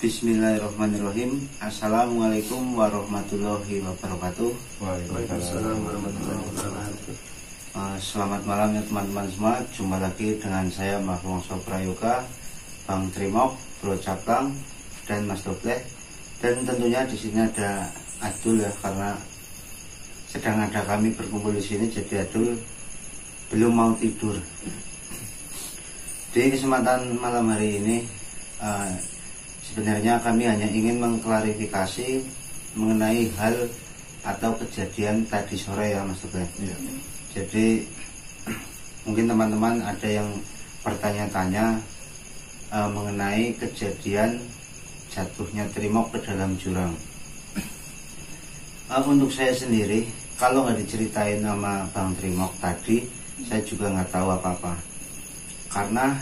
Bismillahirrahmanirrahim. Assalamualaikum warahmatullahi wabarakatuh. Waalaikumsalam warahmatullahi wabarakatuh. Selamat malam ya teman-teman semua. Jumpa lagi dengan saya Mbah Wongso Prayoga, Bang Trimok, Bro Caplang, dan Mas Dobleh. Dan tentunya di sini ada Adul ya, karena sedang ada kami berkumpul di sini, jadi Adul belum mau tidur. Di kesempatan malam hari ini sebenarnya kami hanya ingin mengklarifikasi mengenai hal atau kejadian tadi sore ya Mas Dobleh. Ya. Jadi mungkin teman-teman ada yang bertanya-tanya mengenai kejadian jatuhnya Trimok ke dalam jurang. Untuk saya sendiri, kalau nggak diceritain sama Bang Trimok tadi, saya juga nggak tahu apa-apa. Karena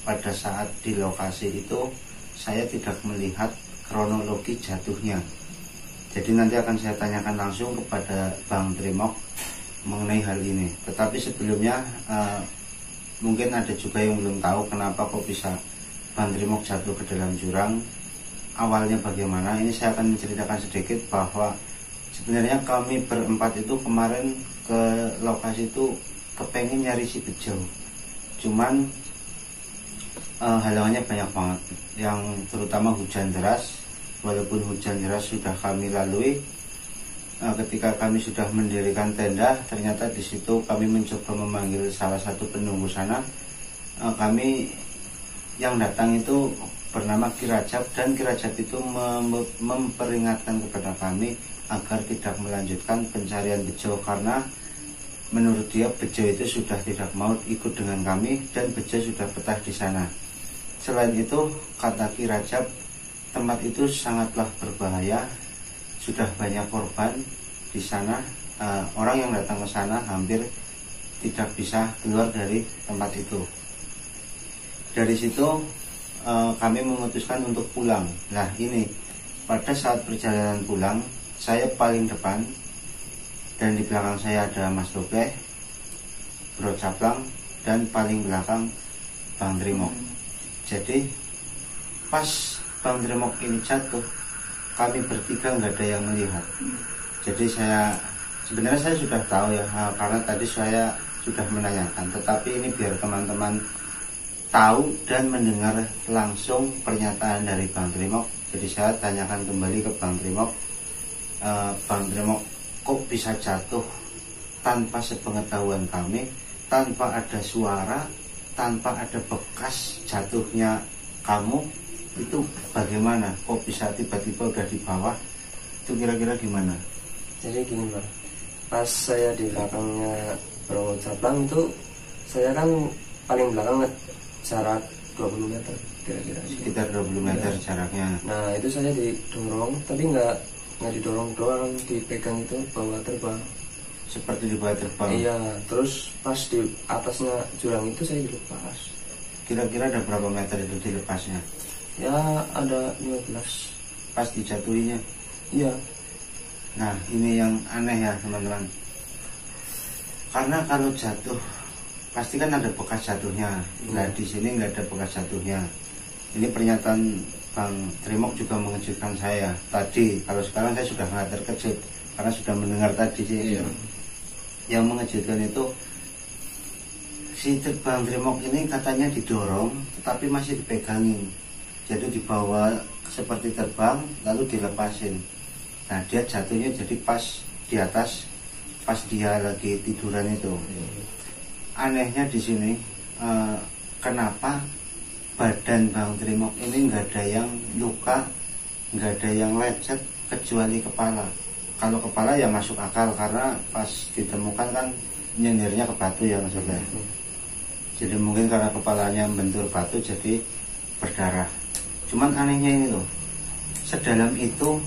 pada saat di lokasi itu saya tidak melihat kronologi jatuhnya. Jadi nanti akan saya tanyakan langsung kepada Bang Trimok mengenai hal ini. Tetapi sebelumnya mungkin ada juga yang belum tahu kenapa kok bisa Bang Trimok jatuh ke dalam jurang. Awalnya bagaimana? Ini saya akan menceritakan sedikit bahwa sebenarnya kami berempat itu kemarin ke lokasi itu kepengen nyari si bejo. Cuman halangannya banyak banget, yang terutama hujan deras. Walaupun hujan deras sudah kami lalui, ketika kami sudah mendirikan tenda, ternyata di situ kami mencoba memanggil salah satu penunggu sana. Kami yang datang itu bernama Ki Rajab, dan Ki Rajab itu memperingatkan kepada kami agar tidak melanjutkan pencarian bejo, karena menurut dia bejo itu sudah tidak mau ikut dengan kami dan bejo sudah betah di sana. Selain itu, kata Ki Rajab, tempat itu sangatlah berbahaya, sudah banyak korban di sana. Orang yang datang ke sana hampir tidak bisa keluar dari tempat itu. Dari situ kami memutuskan untuk pulang. Nah ini, pada saat perjalanan pulang, saya paling depan, dan di belakang saya ada Mas Dobleh, Bro Caplang, dan paling belakang Bang Trimok. Jadi pas Bang Trimok ini jatuh, kami bertiga nggak ada yang melihat. Jadi sebenarnya saya sudah tahu ya, karena tadi saya sudah menanyakan. Tetapi ini biar teman-teman tahu dan mendengar langsung pernyataan dari Bang Trimok. Jadi saya tanyakan kembali ke Bang Trimok, Bang Trimok kok bisa jatuh tanpa sepengetahuan kami, tanpa ada suara, tanpa ada bekas jatuhnya kamu, itu bagaimana? Kok bisa tiba-tiba udah di bawah? Itu kira-kira gimana? Jadi gini Bang, pas saya di belakangnya Bro Caplang itu, saya kan paling belakang jarak 20 meter kira-kira. Sekitar 20 meter ya, jaraknya. Nah itu saya didorong, tapi nggak didorong doang, dipegang itu bawa terbang. Seperti dibawa terbang? Iya, terus pas di atasnya jurang itu saya dilepas. Kira-kira ada berapa meter itu dilepasnya? Ya ada 15. Pas dijatuhinya? Iya. Nah ini yang aneh ya teman-teman, karena kalau jatuh pasti kan ada bekas jatuhnya. Nah di sini nggak ada bekas jatuhnya. Ini pernyataan Bang Trimok juga mengejutkan saya tadi. Kalau sekarang saya sudah nggak terkejut karena sudah mendengar tadi sih. Iya. Yang mengejutkan itu si Bang Trimok ini katanya didorong tetapi masih dipegangin. Jadi dibawa seperti terbang lalu dilepasin. Nah dia jatuhnya jadi pas di atas, pas dia lagi tiduran itu. Anehnya di sini, kenapa badan Bang Trimok ini nggak ada yang luka, nggak ada yang lecet kecuali kepala. Kalau kepala ya masuk akal, karena pas ditemukan kan nyendirnya ke batu ya Mas Dobleh. Jadi mungkin karena kepalanya bentur batu jadi berdarah. Cuman anehnya ini loh, sedalam itu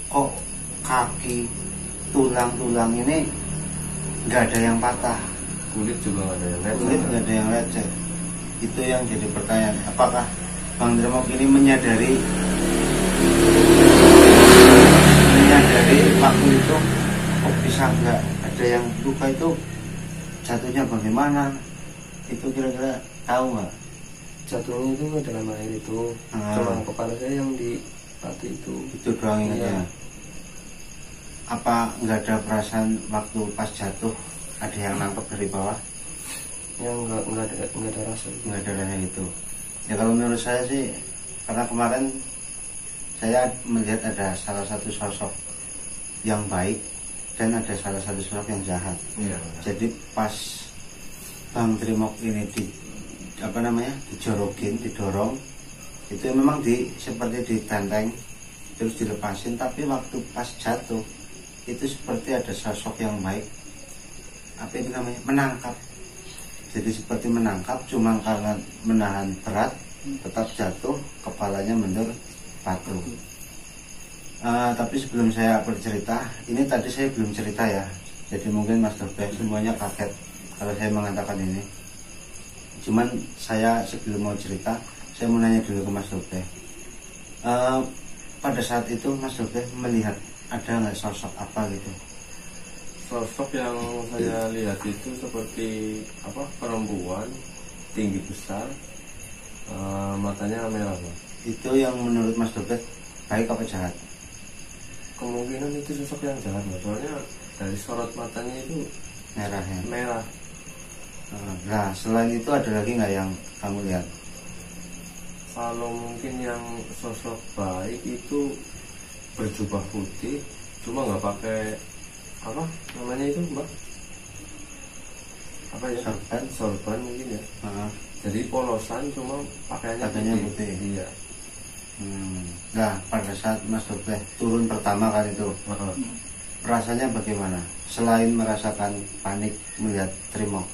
kok kaki, tulang-tulang ini nggak ada yang patah. Kulit juga nggak ada yang lecet. Kulit nggak ada yang lecet. Itu yang jadi pertanyaan. Apakah Bang Trimok ini menyadari waktu itu kok bisa nggak ada yang luka, itu jatuhnya bagaimana? Itu kira-kira tahu nggak? jatuhnya itu ke dalam air itu. Cuma kepala saya yang di batu itu doang Iya. ingatnya. Apa nggak ada perasaan waktu pas jatuh ada yang nangkep dari bawah? yang nggak ada rasa. Nggak ada rasa itu. Ya kalau menurut saya sih, karena kemarin saya melihat ada salah satu sosok yang baik dan ada salah satu sosok yang jahat. Iya. Jadi pas Bang Trimok ini dijorokin, didorong, itu memang seperti ditenteng terus dilepasin, tapi waktu pas jatuh itu seperti ada sosok yang baik, apa itu namanya, menangkap. Jadi seperti menangkap, cuma karena menahan berat tetap jatuh, kepalanya menur batu. Tapi sebelum saya bercerita, ini tadi saya belum cerita ya, jadi mungkin Mas Dobeh semuanya kaget kalau saya mengatakan ini. Cuman saya sebelum mau cerita, saya mau nanya dulu ke Mas Dobeh. Pada saat itu Mas Dobeh melihat ada nggak sosok apa gitu? Sosok yang saya lihat itu seperti perempuan tinggi besar, matanya merah, Pak. Itu yang menurut Mas Dobeh baik apa jahat? Kemungkinan itu sosok yang jahat, Pak. Soalnya dari sorot matanya itu Merah ya. merah. Nah, selain itu ada lagi nggak yang kamu lihat? Kalau mungkin yang sosok baik itu berjubah putih, cuma nggak pakai apa namanya itu, Mbak? Apa ya? Sorban mungkin ya. Jadi polosan, cuma pakaiannya putih. Iya. Nah, pada saat Mas Dobeh turun pertama kali itu, rasanya bagaimana? Selain merasakan panik melihat Trimok,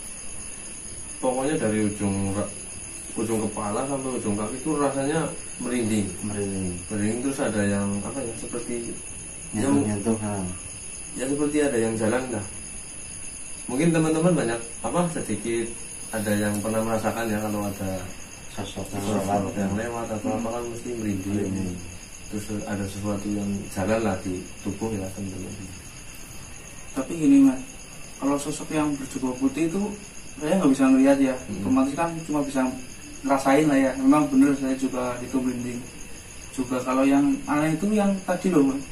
Pokoknya dari ujung kepala sampai ujung kaki itu rasanya merinding. Merinding terus ada yang apa ya, seperti nyentuh. Ya seperti ada yang jalan dah. Mungkin teman-teman banyak sedikit ada yang pernah merasakan ya, kalau ada sosok yang lewat atau apa kan mesti merinding. Terus ada sesuatu yang jalan lah di tubuh ya teman-teman. Tapi gini Mas, kalau sosok yang berjubah putih itu saya nggak bisa ngelihat ya, otomatis kan cuma bisa ngerasain lah ya. Memang bener saya juga itu merinding. Juga kalau yang aneh itu yang tadi loh Mas,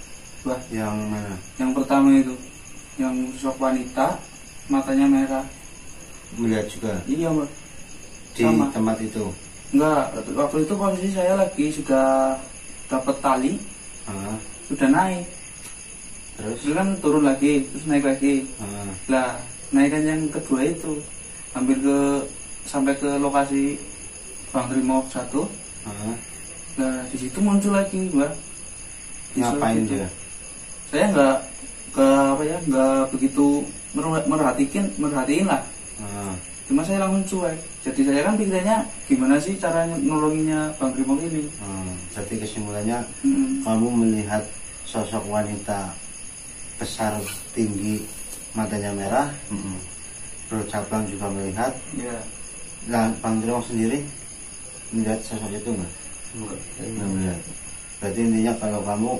Wah, yang mana? Yang pertama itu, yang sosok wanita, matanya merah. Melihat juga? Iya Mas. Di Sama. Tempat itu? Enggak, waktu itu posisi saya lagi sudah dapat tali, sudah naik. Terus kan turun lagi, terus naik lagi. Lah, naikan yang kedua itu sampai ke lokasi Bang Trimok 1. Nah, di situ muncul lagi, Mbak. Ngapain dia? Saya nggak begitu merhatiin lah. Cuma saya langsung cuek. Jadi saya kan pikirannya gimana sih caranya nolonginya Bang Trimok ini. Jadi kesimpulannya kamu melihat sosok wanita besar, tinggi, matanya merah, bercabang juga melihat. Iya. Nah, Bang Trimok sendiri melihat sosok itu nggak? Enggak melihat. Berarti intinya kalau kamu,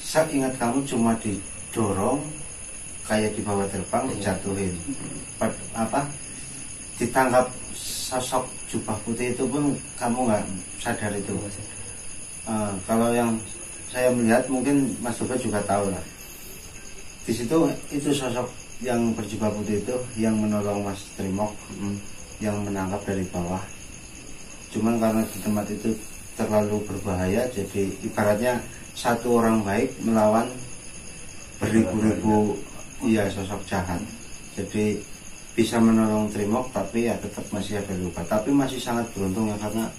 saya ingat kamu cuma didorong kayak di bawah terbang, dijatuhin. Ditangkap sosok jubah putih itu pun kamu nggak sadar itu. Kalau yang saya melihat, mungkin Mas Dobeh juga tahu lah. Di situ itu sosok yang berjubah putih itu yang menolong Mas Trimok, yang menangkap dari bawah. Cuman karena di tempat itu terlalu berbahaya, jadi ibaratnya satu orang baik melawan beribu-ribu sosok jahat. Jadi bisa menolong Trimok, tapi ya tetap masih ada luka. Tapi masih sangat beruntung ya, karena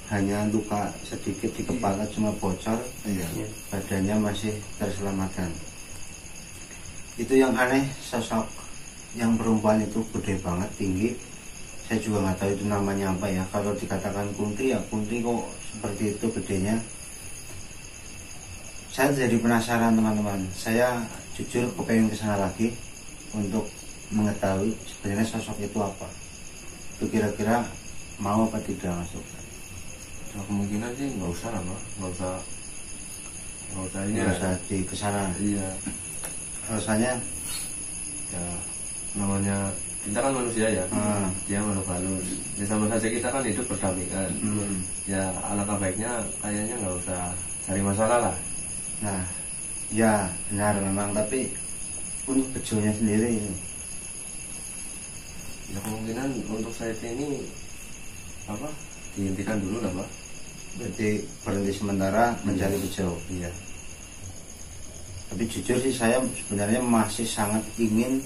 hanya luka sedikit di kepala, cuma bocor, badannya masih terselamatkan. Itu yang aneh, sosok yang perempuan itu gede banget, tinggi. Saya juga nggak tahu itu namanya apa ya. Kalau dikatakan kunti, ya kunti kok seperti itu gedenya. Saya jadi penasaran teman-teman. Saya jujur kepengen kesana lagi untuk mengetahui sebenarnya sosok itu apa. Itu kira-kira mau apa tidak masuk? Nah, kemungkinan sih nggak usah lah, Pak. Nggak usah ini. Nggak usah di kesana. Iya. Alasannya Ya namanya kita kan manusia ya, dia makhluk halus. Ya sama saja kita kan hidup berdampingan. Ya alangkah baiknya kayaknya nggak usah cari masalah lah. Nah, ya benar memang, tapi untuk bejonya sendiri ini. Ya kemungkinan untuk saat ini apa dihentikan dulu lah Pak. Berarti berhenti sementara mencari bejo. Iya. Tapi jujur sih saya sebenarnya masih sangat ingin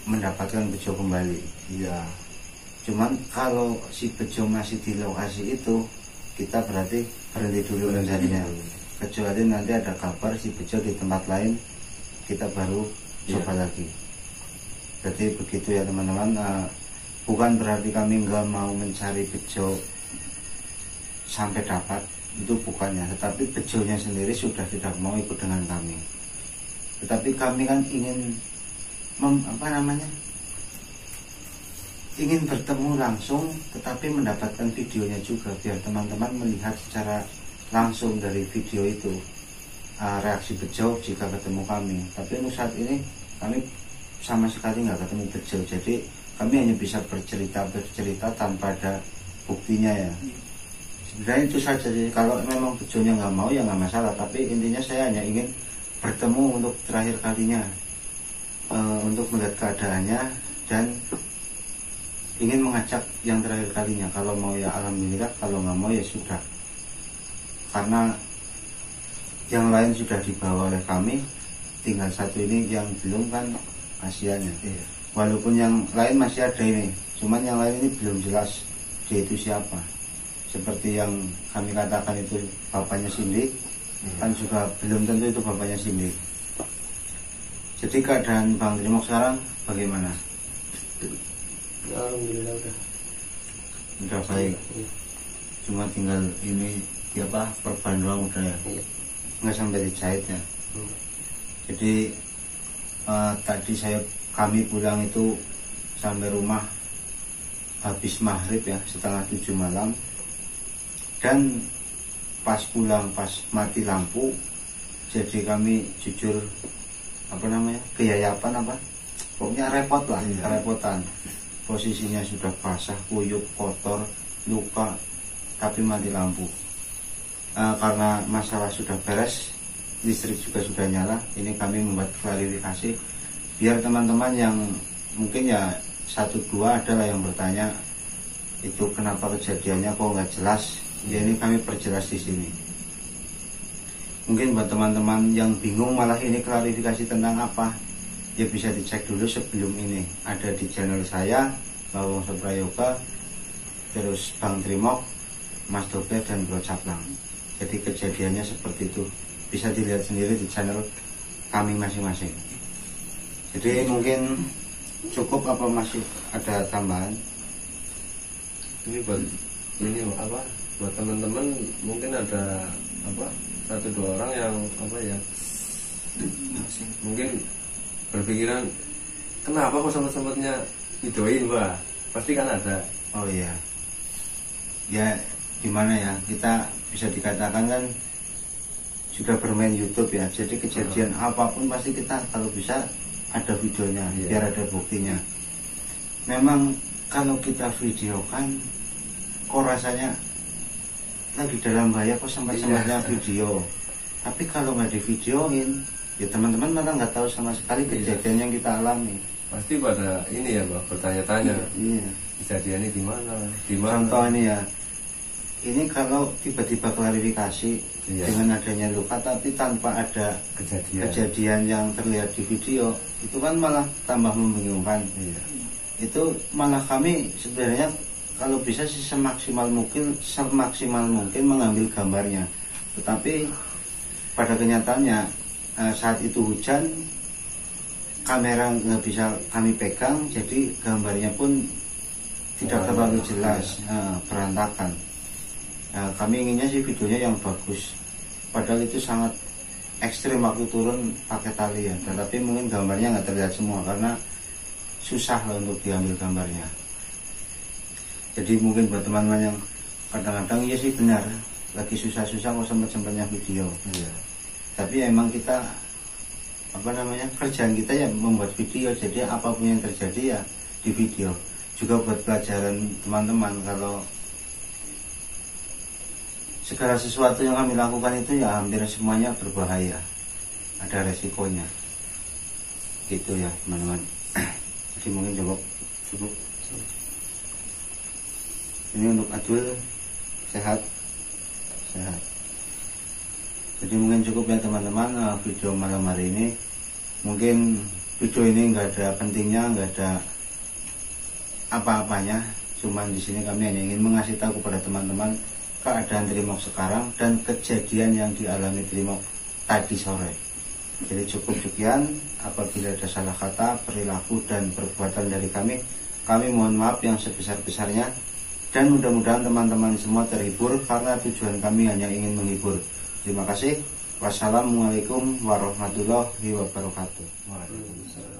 mendapatkan bejo kembali. Iya. Cuman kalau si bejo masih di lokasi itu, kita berarti berhenti dulu mencarinya. Kecuali nanti ada kabar si bejo di tempat lain, kita baru coba lagi. Jadi begitu ya teman-teman. Bukan berarti kami nggak mau mencari bejo sampai dapat, itu bukannya. Tetapi bejonya sendiri sudah tidak mau ikut dengan kami. Tetapi kami kan ingin ingin bertemu langsung, tetapi mendapatkan videonya juga, biar teman-teman melihat secara langsung dari video itu reaksi bejo jika ketemu kami. Tapi untuk saat ini kami sama sekali nggak ketemu bejo, jadi kami hanya bisa bercerita tanpa ada buktinya ya. Sebenarnya itu saja sih. Kalau memang bejonya nggak mau ya nggak masalah, tapi intinya saya hanya ingin bertemu untuk terakhir kalinya, untuk melihat keadaannya dan ingin mengajak yang terakhir kalinya. Kalau mau ya alhamdulillah, kalau nggak mau ya sudah. Karena yang lain sudah dibawa oleh kami, tinggal satu ini yang belum, kan kasihannya. Walaupun yang lain masih ada ini, cuman yang lain ini belum jelas dia itu siapa. Seperti yang kami katakan itu bapaknya Cindy, kan juga belum tentu itu bapaknya Cindy. Jadi keadaan Bang Trimok sekarang bagaimana? Alhamdulillah udah baik. Cuma tinggal ini perban doang udah ya. Nggak sampai dijahit ya. Jadi tadi kami pulang itu sampai rumah habis maghrib ya, 6:30 malam. Dan pas pulang pas mati lampu, jadi kami jujur keyayapan pokoknya repot lah, kerepotan. Posisinya sudah basah, kuyup, kotor, luka, tapi mati lampu. Karena masalah sudah beres, listrik juga sudah nyala, ini kami membuat klarifikasi biar teman-teman yang mungkin ya 1-2 adalah yang bertanya itu kenapa kejadiannya kok nggak jelas. Ya ini kami perjelas di sini. Mungkin buat teman-teman yang bingung malah ini klarifikasi tentang apa, ya bisa dicek dulu sebelum ini. Ada di channel saya, Bawang Prayoga, terus Bang Trimok, Mas Dober dan Bro Caplang. Jadi kejadiannya seperti itu, bisa dilihat sendiri di channel kami masing-masing. Jadi mungkin cukup apa masih ada tambahan? Ini buat teman-teman mungkin ada 1-2 orang yang mungkin berpikiran kenapa kok sempat-sempatnya videoin Mbak, pasti kan ada. Oh iya ya, gimana ya, kita bisa dikatakan kan sudah bermain YouTube ya, jadi kejadian apapun pasti kita kalau bisa ada videonya, biar ada buktinya. Memang kalau kita videokan kok rasanya lagi dalam bahaya, kok sempat-sempatnya video. Tapi kalau nggak di videoin, ya teman-teman malah nggak tahu sama sekali kejadian yang kita alami. Pasti pada ini ya Mbak, bertanya-tanya. Iya. Kejadiannya di mana? Contoh ini ya, ini kalau tiba-tiba klarifikasi dengan adanya luka tapi tanpa ada kejadian yang terlihat di video, itu kan malah tambah membingungkan. Itu malah kami sebenarnya kalau bisa sih semaksimal mungkin mengambil gambarnya. Tetapi pada kenyataannya saat itu hujan, kamera nggak bisa kami pegang, jadi gambarnya pun tidak terlalu jelas, berantakan. Kami inginnya sih videonya yang bagus, padahal itu sangat ekstrim waktu turun pakai tali ya. Tetapi mungkin gambarnya nggak terlihat semua karena susah lah untuk diambil gambarnya. Jadi mungkin buat teman-teman yang kadang-kadang ya sih benar, lagi susah-susah kok sempet-sempetnya video. Tapi emang kita kerjaan kita ya membuat video, jadi apapun yang terjadi ya di video. Juga buat pelajaran teman-teman, kalau segala sesuatu yang kami lakukan itu ya hampir semuanya berbahaya, ada resikonya gitu ya teman-teman. Jadi mungkin cukup ini untuk Adul. Sehat. Jadi mungkin cukup ya teman-teman video malam hari ini. Mungkin video ini nggak ada pentingnya, nggak ada apa-apanya, cuman di sini kami hanya ingin mengasih tahu kepada teman-teman keadaan Trimok sekarang dan kejadian yang dialami Trimok tadi sore. Jadi cukup sekian. Apabila ada salah kata, perilaku dan perbuatan dari kami mohon maaf yang sebesar-besarnya. Dan mudah-mudahan teman-teman semua terhibur, karena tujuan kami hanya ingin menghibur. Terima kasih. Wassalamualaikum warahmatullahi wabarakatuh. Waalaikumsalam.